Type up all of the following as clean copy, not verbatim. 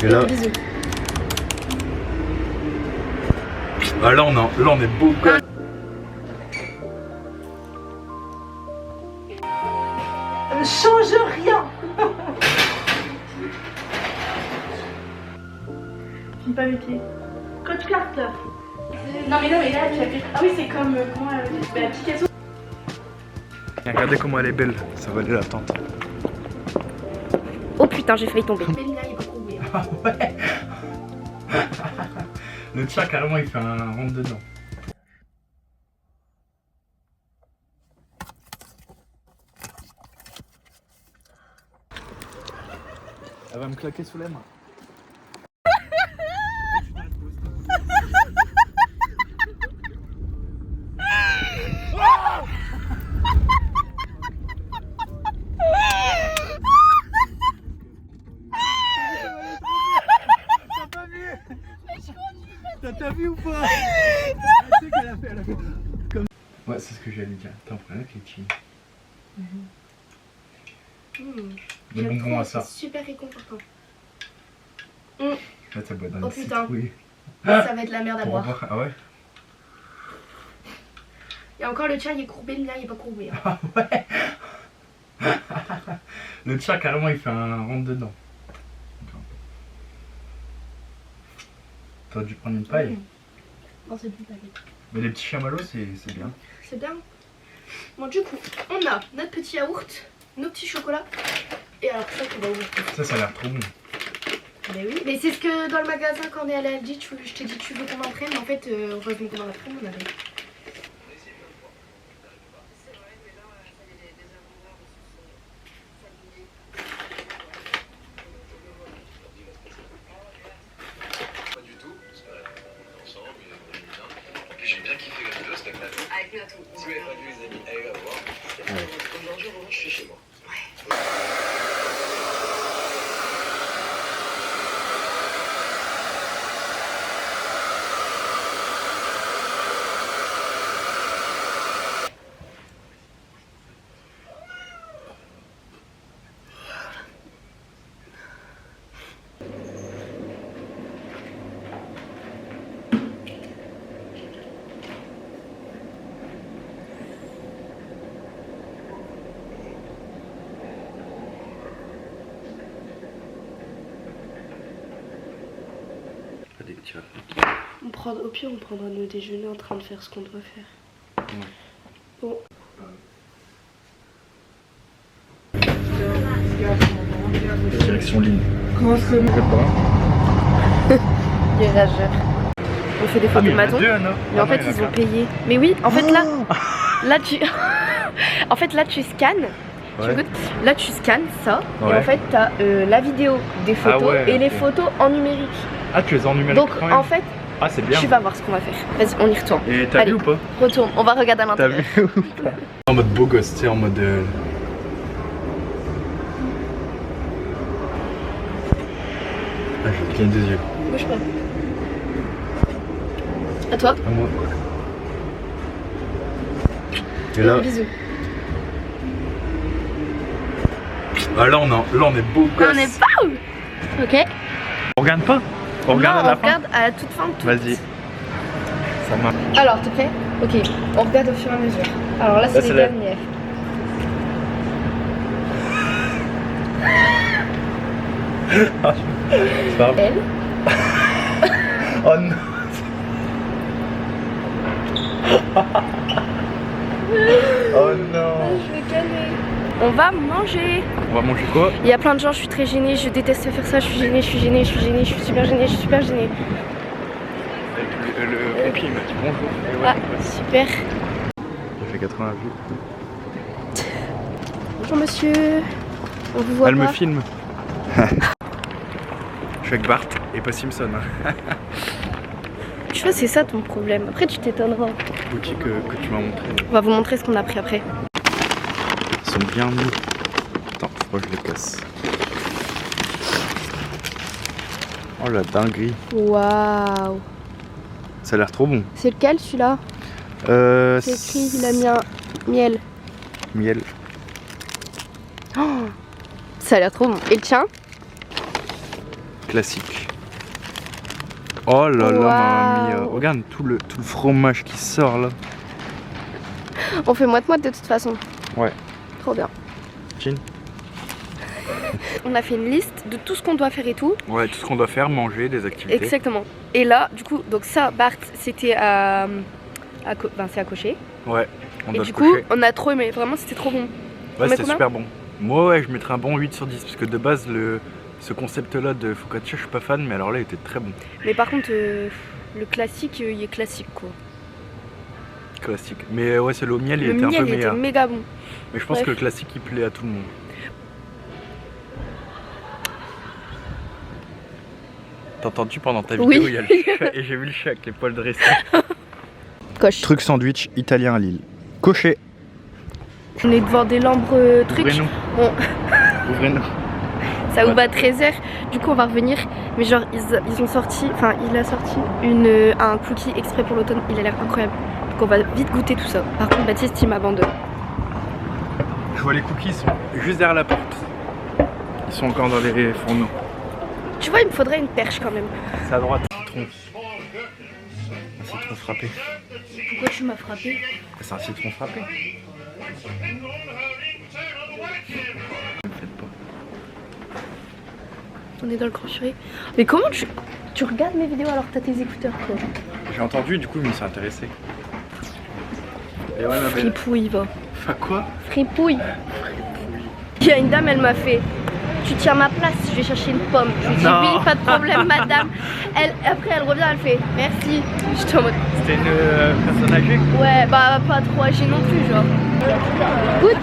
Et là, bisous. Ah, là on est beau quand même. Change rien. Filme pas mes pieds. Coach Carter. Non mais là tu as fait. Ah oui c'est comme comment Picasso. Regardez comment elle est belle, ça valait l'attente. Oh putain, j'ai failli tomber. Ah ouais. Le chat carrément il fait un rentre dedans. Elle va me claquer sous les mains. T'as vu ou pas? Ouais, c'est ce que j'allais dire. T'en prends un qui est chill. Des bonbons à ça. C'est super réconfortant. Là, ça boit dans Oh les putain. citrouilles. Ça va être la merde à Pour boire. avoir... Ah ouais? Et encore le tien il est courbé, le mien il est pas courbé. Hein. Ah ouais. Le chat carrément il fait un rentre dedans. T'aurais dû prendre une paille. Non c'est plus pareil. Mais les petits chamallows c'est bien. C'est bien. Bon du coup, on a notre petit yaourt, nos petits chocolats. Et alors ça qu'on va ouvrir. Ça a l'air trop bon. Mais oui. Mais c'est ce que dans le magasin quand on est allé à Aldi, je t'ai dit tu veux qu'on en prenne, mais en fait heureusement qu'on en a pris, on avait. J'ai bien kiffé la vidéo, c'était avec Natou. Avec Natou. Si vous n'avez pas vu les amis, allez la voir. Aujourd'hui, en revanche, je suis chez moi. Au pire on prendra nos déjeuners en train de faire ce qu'on doit faire. Bon. Direction ligne. Comment est-ce que Les rageurs. On fait des photos de maton. Mais en fait ils ont payé. Mais oui, en fait là tu. En fait là tu scannes. Tu goûtes. Là tu scannes ça. Et en fait t'as la vidéo des photos et les photos en numérique. Ah tu les as en numérique. Donc en fait. Ah c'est bien. Tu vas voir ce qu'on va faire. Vas-y, on y retourne. Et t'as vu ou pas? Retourne, on va regarder à T'as l'intérieur. vu ou pas? En mode beau gosse, tu sais, en mode... Ah, je vais cligner des yeux. Bouge pas. À toi. À moi. Et là... Bisous. Ah là on est beau gosse. On est pas où? Ok. On regarde pas? On regarde à la fin? On regarde à la toute fin. Vas-y. Ça marche. Alors, t'es prêt? Ok. On regarde au fur et à mesure. Alors là, c'est les dernières. C'est pas grave. Elle. Oh non. Oh non. Je vais calmer. On va manger. On va manger quoi? Il y a plein de gens, je suis très gênée, je déteste faire ça, je suis gênée, je suis gênée, je suis gênée, je suis super gênée, je suis super gênée. Le pompier il m'a dit bonjour. Ah, super. J'ai fait 80 vues. Bonjour monsieur. On vous voit Elle pas. me filme. Je suis avec Bart et pas Simpson. Tu vois, c'est ça ton problème. Après, tu t'étonneras. Boutique que tu m'as montré. On va vous montrer ce qu'on a pris après. Ils sont bien mous. Attends, faut pas que je les casse. Oh la dinguerie. Waouh. Ça a l'air trop bon. C'est lequel celui-là? C'est écrit, il a mis un miel. Miel. Oh, ça a l'air trop bon. Et le tien? Classique. Oh là là, mamma mia. Regarde tout le fromage qui sort là. On fait moite-moite de toute façon. Ouais. Trop bien. Chin. On a fait une liste de tout ce qu'on doit faire et tout. Ouais, tout ce qu'on doit faire, manger, des activités. Exactement. Et là, du coup, donc ça, Bart, c'était c'est à cocher. Ouais, on et doit du cocher. coup, on a trop aimé. Vraiment, c'était trop bon. Ouais, c'était super bon. Moi, ouais, je mettrais un bon 8 sur 10 parce que de base, ce concept-là de focaccia, je suis pas fan, mais alors là, il était très bon. Mais par contre, le classique, il est classique quoi. Classique. Mais ouais, celui au miel, il le était un peu miel, il meilleur. était méga bon. Mais je pense que le classique, il plaît à tout le monde. T'as entendu pendant ta vidéo, Oui. il y a le chat, et j'ai vu le chat avec les poils dressés. Coche. Truc sandwich italien à Lille. Coché. On est devant des lambres trucs. Ouvrez-nous. Bon. Ouvrez-nous. Ça ouvre à 13h, du coup on va revenir. Mais genre ils ont sorti, enfin il a sorti un cookie exprès pour l'automne, il a l'air incroyable. Donc on va vite goûter tout ça. Par contre Baptiste il m'abandonne. Je vois les cookies, ils sont juste derrière la porte. Ils sont encore dans les fourneaux. Tu vois il me faudrait une perche quand même. C'est à droite. Citron. Un citron frappé. Pourquoi tu m'as frappé? C'est un citron frappé. On est dans le Grand Furet. Mais comment tu regardes mes vidéos alors que t'as tes écouteurs quoi? J'ai entendu, du coup je me suis intéressé. Et ouais ma belle. Fripouille va. Enfin quoi? Fripouille. Il y a une dame elle m'a fait: tu tiens ma place, je vais chercher une pomme. Je lui dis Non. oui, pas de problème madame. Après elle revient, elle fait merci. J'étais en mode C'était une personne âgée? ouais bah pas trop âgée non plus genre. Goûte.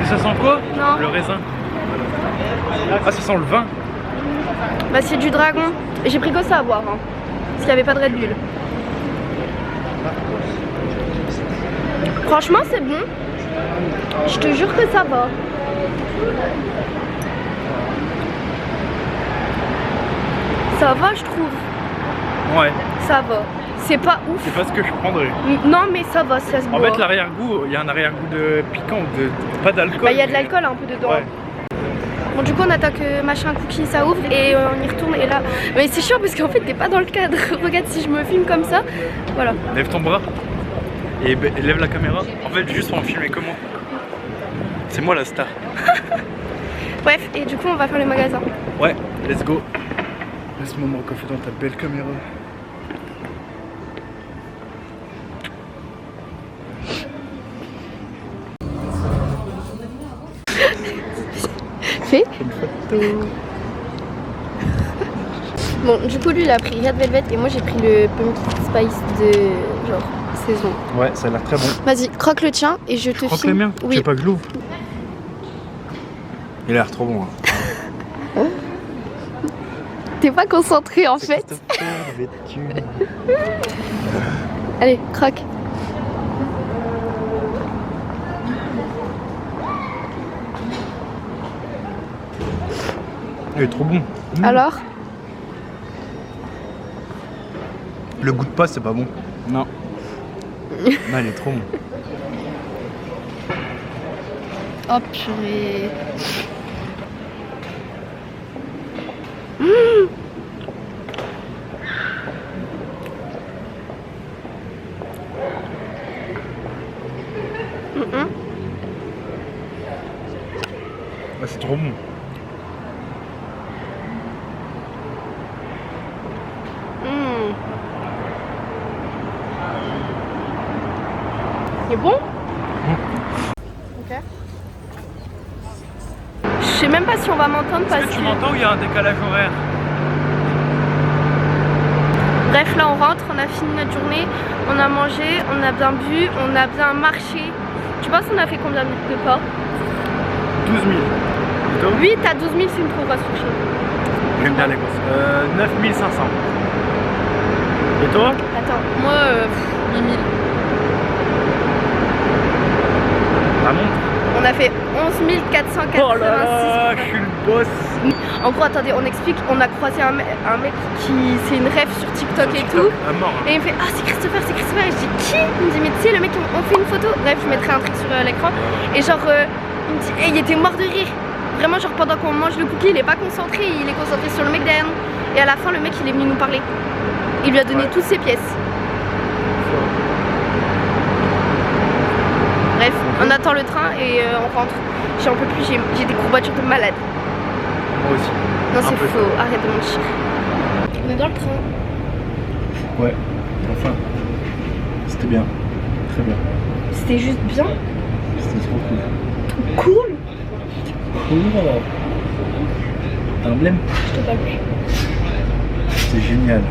Ça sent quoi? Non. Le raisin. Ah, ça sent le vin. Bah c'est du dragon. Et j'ai pris que ça à boire hein. Parce qu'il n'y avait pas de Red Bull. Franchement c'est bon. Je te jure que ça va. Ça va je trouve. Ouais. Ça va. C'est pas ouf. C'est pas ce que je prendrais. Non mais ça va, ça se boit. En fait, l'arrière-goût, il y a un arrière-goût de piquant, pas d'alcool. Bah il y a de l'alcool un peu dedans. Ouais. Bon du coup on attend que machin cookie ça ouvre et on y retourne et là. Mais c'est chiant parce qu'en fait t'es pas dans le cadre. Regarde si je me filme comme ça. Voilà. Lève ton bras et lève la caméra. En fait juste pour en filmer que moi. C'est moi la star. Bref et du coup on va faire le magasin. Ouais, let's go. Laisse-moi me recoffer dans ta belle caméra. Fait. Bon du coup lui il a pris Red Velvet et moi j'ai pris le Pumpkin Spice de genre saison. Ouais, ça a l'air très bon. Vas-y croque le tien et je te filme. Croque les miens. Oui. Tu veux pas que je l'ouvre? Il a l'air trop bon. Hein. T'es pas concentré en fait. Allez croque. Il est trop bon. Alors? Le goût de pas, c'est pas bon. Non. Non, il est trop bon. Oh purée. Ouais, c'est trop bon. Il est bon? Ok. Je sais même pas si on va m'entendre parce Est-ce que tu m'entends ou il y a un décalage horaire? Bref là on rentre, on a fini notre journée, on a mangé, on a bien bu, on a bien marché. Tu penses qu'on a fait combien de pas? 12 000. Et toi? 8 à 12 000 c'est une trop grosse fourchette. J'aime bien les grosses. 9 500. Et toi? Attends, moi 8 000. La montre? On a fait 11 486. Oh là là, je suis le boss. En gros, attendez, on explique. On a croisé un mec qui. C'est une rêve sur TikTok et tout. À mort. Hein. Et il me fait ah, c'est Christopher, c'est Christopher. Et je dis qui? Il me dit mais tu sais, le mec, on fait une photo. Bref, je mettrai un truc sur l'écran. Et genre, il me dit, hey, il était mort de rire. Vraiment genre pendant qu'on mange le cookie il est pas concentré, il est concentré sur le mec derrière nous. Et à la fin le mec il est venu nous parler. Il lui a donné toutes ses pièces. Bref, on attend le train et on rentre. J'en peux plus, j'ai des courbatures de malade. Moi aussi. Non c'est faux, arrête de mentir. On est dans le train. Ouais, enfin. C'était bien. Très bien. C'était juste bien. C'était trop cool. Cool. Cool. T'as un blême? Je te parle plus. C'est génial.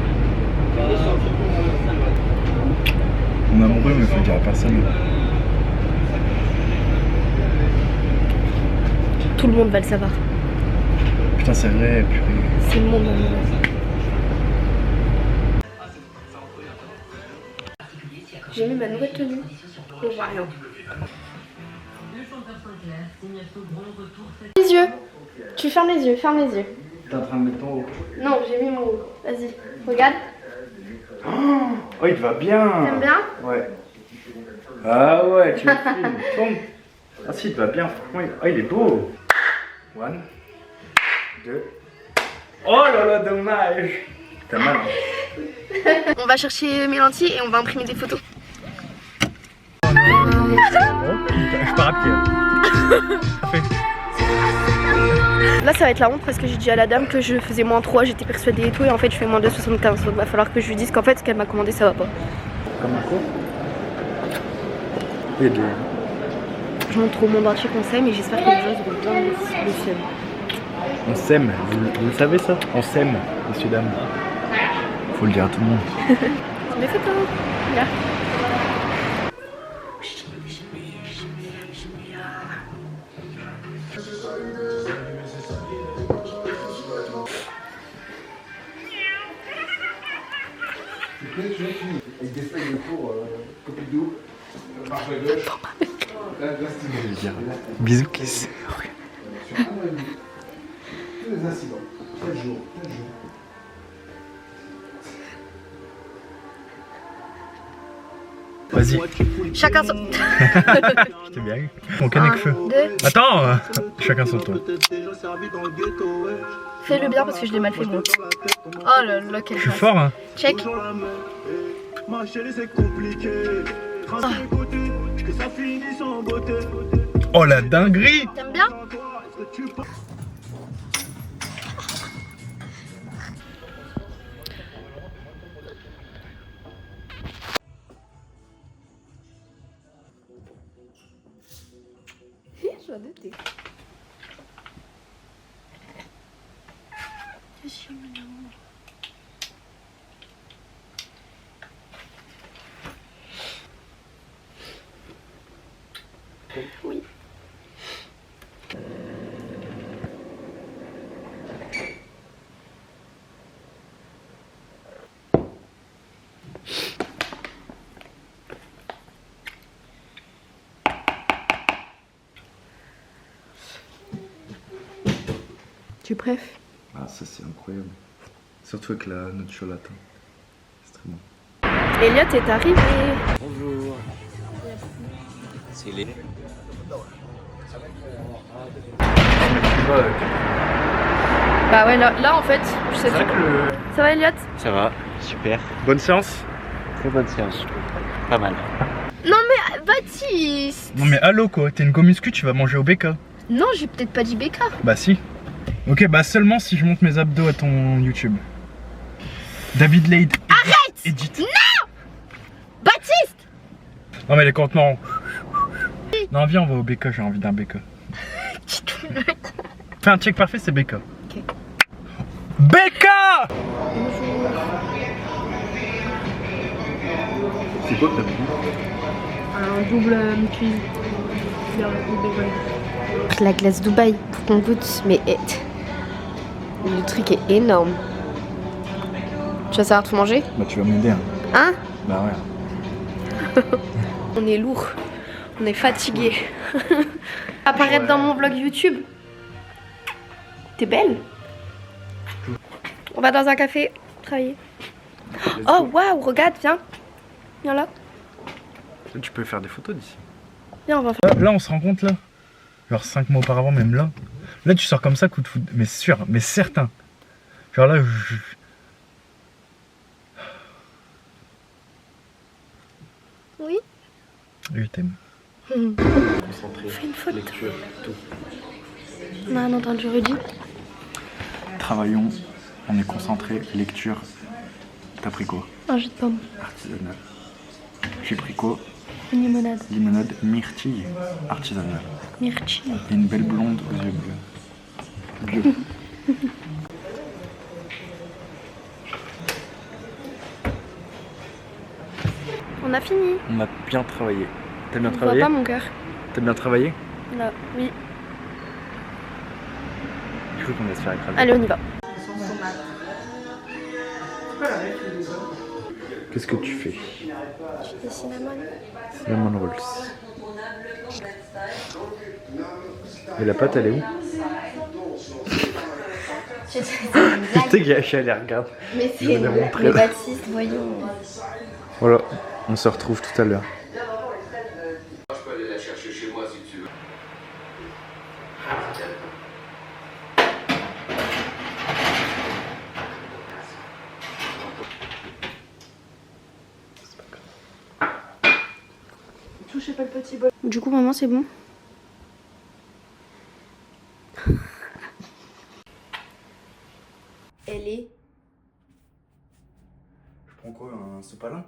On est amoureux mais faut le dire à personne. Tout le monde va le savoir. Putain c'est vrai, purée. C'est le monde amoureux. J'ai mis ma nouvelle tenue. On voit rien. Les yeux. Tu fermes les yeux, ferme les yeux. T'es en train de mettre ton haut. Non, j'ai mis mon haut. Vas-y, regarde. Oh, il te va bien. T'aimes bien? Ouais. Ah ouais, tu me filmes. Tombe. Ah si, il te va bien, franchement. Ah, il est beau. 1, 2. Oh là là, dommage. T'as mal. On va chercher mes lentilles et on va imprimer des photos. Je pars à pied. Là ça va être la honte parce que j'ai dit à la dame que je faisais moins 3, j'étais persuadée et tout et en fait je fais moins 2,75 donc il va falloir que je lui dise qu'en fait ce qu'elle m'a commandé ça va pas. Comme un coup. Il y a de... Je montre au monde entier qu'on s'aime et j'espère que les gens auront bien le seum. On s'aime, vous le savez ça? On s'aime, messieurs dames. Faut le dire à tout le monde. Mes photos, là. Avec des feuilles de cours, copie de double, marche à gauche. Là, Je veux dire, bisous kiss. sur un an et demi, tous les incidents, 4 jours, 15 jours. Vas-y. Chacun son... Je t'ai bien eu. On canne feu. 2. Attends. Chacun son tour. Fais-le bien parce que je l'ai mal fait moi. Oh là là, quel Je suis fort hein. Check. Oh la dinguerie. T'aimes bien? Je vais noter. Oui. Tu préfères? Ah ça c'est incroyable. Surtout avec la note chocolat. C'est très bon. Elliot est arrivé. Bonjour. C'est les... Bah ouais, là en fait, je sais pas. Ça va Elliot? Ça va, super. Bonne séance. Très bonne séance. Pas mal. Non mais Baptiste! Non mais allô quoi, t'es une go muscu, tu vas manger au BK. Non, j'ai peut-être pas dit BK. Bah si. Ok, bah seulement si je monte mes abdos à ton YouTube. David Lade. Arrête! Edit. Non! Baptiste! Non mais les contenants. Non viens on va au BK, j'ai envie d'un BK. Fais un check parfait, c'est BK. Ok. BK! C'est quoi que t'as pris? Un double cuisine. La glace Dubaï pour qu'on goûte, mais le truc est énorme. Tu vas savoir tout manger? Bah tu vas m'aider hein. Hein? Bah ouais. On est lourd, on est fatigué. Apparaître dans mon vlog YouTube. T'es belle? On va dans un café travailler. Oh waouh, regarde, viens. Viens là. Tu peux faire des photos d'ici. Viens, on va faire. Là on se rend compte là. Genre 5 mois auparavant, même là. Là, tu sors comme ça, coup de foudre. Mais sûr, mais certain. Genre là, je... Oui. Je t'aime. Concentré. Fais une faute. Lecture, tout. On a un entendu redit. Travaillons, on est concentré, lecture. T'as pris quoi? Un jus de pomme. Artisanal. J'ai pris quoi? Une limonade. Limonade myrtille. Artisanale. Myrtille. Et une belle blonde aux yeux bleus. Bio. On a fini. On a bien travaillé. T'as bien On travaillé? voit pas mon cœur. T'as bien travaillé? Là, oui. Je veux qu'on laisse faire écraser. Allez, on y va. Qu'est-ce que tu fais? Des cinnamon. Cinnamon rolls. Et la pâte, elle est où? C'est une blague. Tu sais qu'elle les regarde. Mais c'est Je vais une les blague. montrer, Mais là. Baptiste, voyons. Voilà, on se retrouve tout à l'heure. Je peux aller la chercher chez moi si tu veux. Touchez pas le petit bol. Du coup, maman, c'est bon? Elle est... Je prends quoi, un sopalin?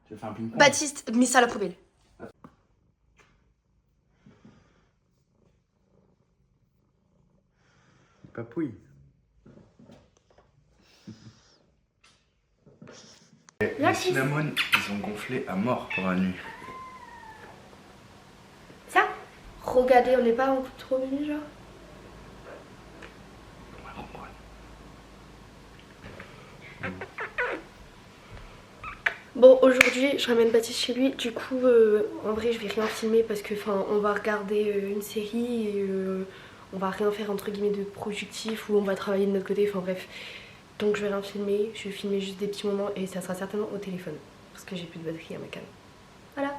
Tu veux faire un ping-pong? Baptiste, mets ça à la poubelle. Papouille. Les cinnamon, ils ont gonflé à mort pour la nuit. Ça? Regardez, on n'est pas trop venus, genre. Bon, aujourd'hui, je ramène Baptiste chez lui. Du coup, en vrai, je vais rien filmer parce que, enfin, on va regarder une série et on va rien faire entre guillemets de productif ou on va travailler de notre côté. Enfin bref. Donc je vais rien filmer. Je vais filmer juste des petits moments et ça sera certainement au téléphone parce que j'ai plus de batterie à ma canne. Voilà.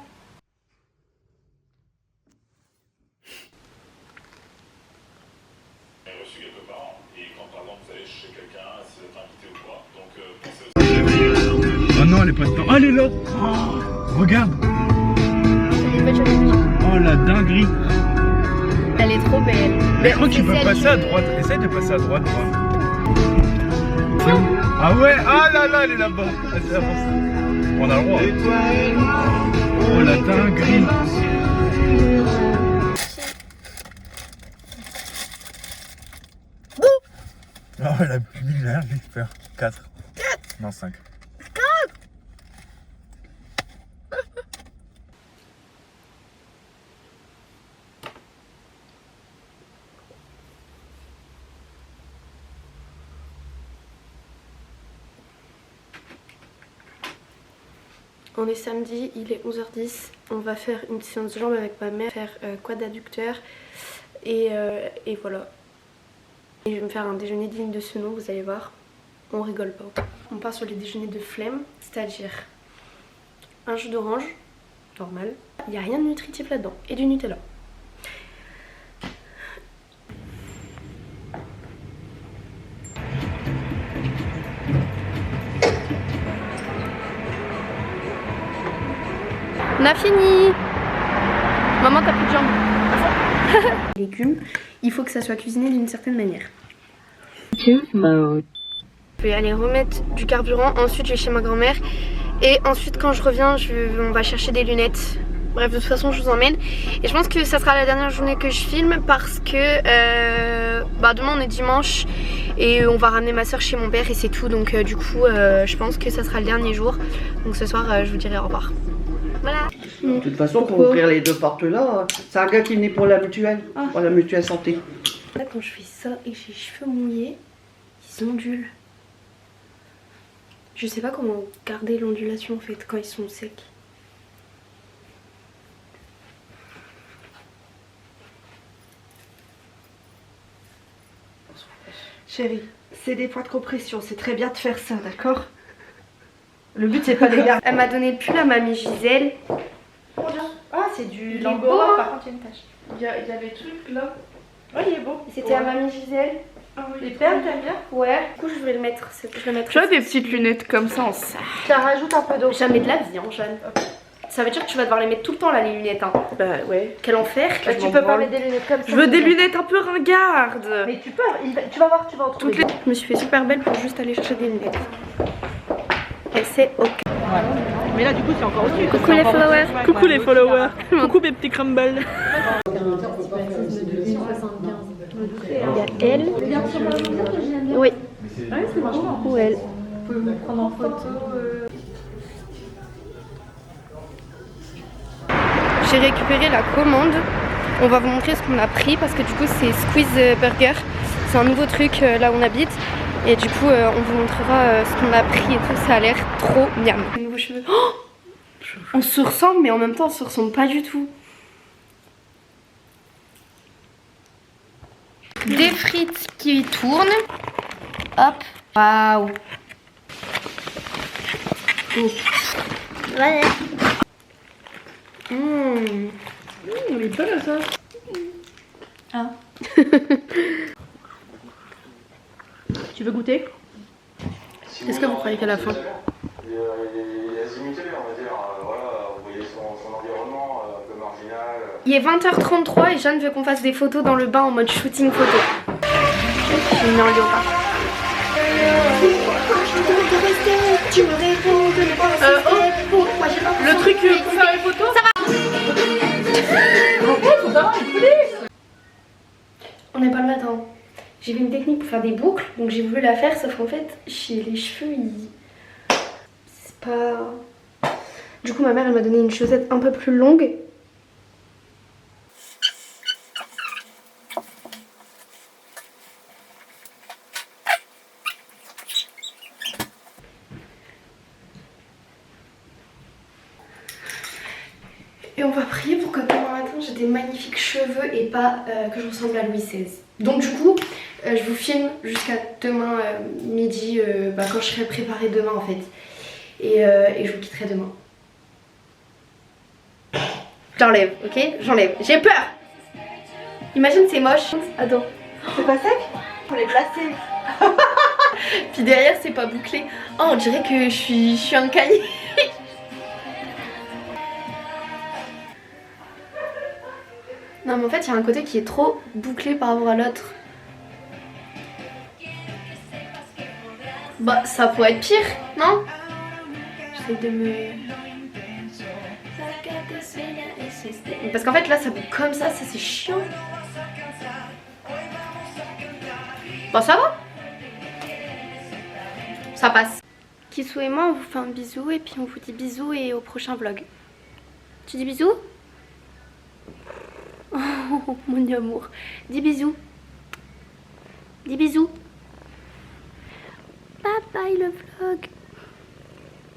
Reçu quelque part et quand par exemple vous allez chez quelqu'un, si vous êtes invité ou quoi, donc pensez aussi. Oh non, elle est pas dedans. Oh, elle est là. Oh, regarde. Oh la dinguerie. Elle est trop belle. Mais je crois que tu peux passer à droite. Essaye de passer à droite, toi. Ah ouais, ah là là, elle est là-bas. Vas-y, avance. On a le droit. Oh la dinguerie. Oh, elle a mis l'air, j'ai peur. 4. Non, 5. On est samedi, il est 11h10. On va faire une séance de jambes avec ma mère, faire quad adducteur et voilà. Et je vais me faire un déjeuner digne de ce nom, vous allez voir. On rigole pas. On part sur les déjeuners de flemme, c'est-à-dire un jus d'orange, normal. Il n'y a rien de nutritif là-dedans et du Nutella. On a fini. Maman, t'as plus de jambes. Légumes, il faut que ça soit cuisiné d'une certaine manière. Je vais aller remettre du carburant, ensuite je vais chez ma grand-mère et ensuite quand je reviens on va chercher des lunettes. Bref, de toute façon je vous emmène et je pense que ça sera la dernière journée que je filme parce que demain on est dimanche et on va ramener ma soeur chez mon père et c'est tout, donc du coup je pense que ça sera le dernier jour, donc ce soir je vous dirai au revoir. Voilà. De toute façon, pour ouvrir les deux portes là, c'est un gars qui venait pour la mutuelle, pour la mutuelle santé. Là, quand je fais ça et que j'ai les cheveux mouillés, ils ondulent. Je sais pas comment garder l'ondulation en fait quand ils sont secs. Chérie, c'est des poids de compression, c'est très bien de faire ça, d'accord? Le but c'est pas les garder. Elle m'a donné le pull à mamie Gisèle. Ah, c'est du Il est beau, Langora, hein. par contre il y a une tache. Il y avait des trucs là. Ouais, il est beau. C'était à Mamie Gisèle. Ah oui, les perles, t'aimes bien? Ouais. Du coup, je vais le mettre. Je le mettrai. Tu vois des petites lunettes comme ça en sac. Tiens, rajoute un peu d'eau. Jamais de la vie, hein, Jeanne. Ça veut dire que tu vas devoir les mettre tout le temps là, les lunettes. Hein. Bah ouais. Quel enfer. Bah, Tu peux pas mettre des lunettes comme ça. Je veux des lunettes un peu ringardes. Mais tu peux, tu vas voir, tu vas en trouver. Toutes les... Je me suis fait super belle pour juste aller chercher des lunettes. Et c'est ok. Mais là du coup c'est encore au-dessus. Coucou les followers. Coucou les followers. Coucou mes petits crumbles. Il y a elle. Oui. Ou elle. Prendre en photo. J'ai récupéré la commande. On va vous montrer ce qu'on a pris parce que du coup c'est Squeeze Burger. C'est un nouveau truc là où on habite. Et du coup on vous montrera ce qu'on a pris et tout. Ça a l'air trop miam. Les nouveaux cheveux. Oh, on se ressemble mais en même temps on se ressemble pas du tout. Des frites qui tournent. Hop. Waouh. Voilà. Il est pas là ça. Ah. Tu veux goûter? Est-ce que vous croyez qu'à la fin Il est azimuté, on va dire. Voilà, vous voyez son environnement un peu marginal. Il est 20h33 et Jeanne veut qu'on fasse des photos dans le bain en mode shooting photo. Je suis mis en léopard. Tu me réponds de ne pas rester. Pourquoi j'ai pas Le truc pour faire les photos? Ça va. On n'est pas le matin. J'ai vu une technique pour faire des boucles, donc j'ai voulu la faire, sauf qu'en fait, chez les cheveux, c'est pas... Du coup, ma mère, elle m'a donné une chaussette un peu plus longue. Et on va prier pour que demain matin j'ai des magnifiques cheveux et pas que je ressemble à Louis XVI. Donc du coup, je vous filme jusqu'à demain midi, quand je serai préparée demain en fait. Et je vous quitterai demain. J'enlève, ok? J'enlève. J'ai peur! Imagine c'est moche. Attends. C'est pas sec? Faut les placer. Puis derrière c'est pas bouclé. Oh, on dirait que je suis un cahier. Non mais en fait il y a un côté qui est trop bouclé par rapport à l'autre. Bah ça pourrait être pire, non? J'essaie de me... Parce qu'en fait là ça boucle comme ça c'est chiant. Bon ça va? Ça passe. Kissou et moi on vous fait un bisou et puis on vous dit bisous et au prochain vlog. Tu dis bisous? Oh mon amour. Dis bisous. Dis bisous. Bye bye le vlog.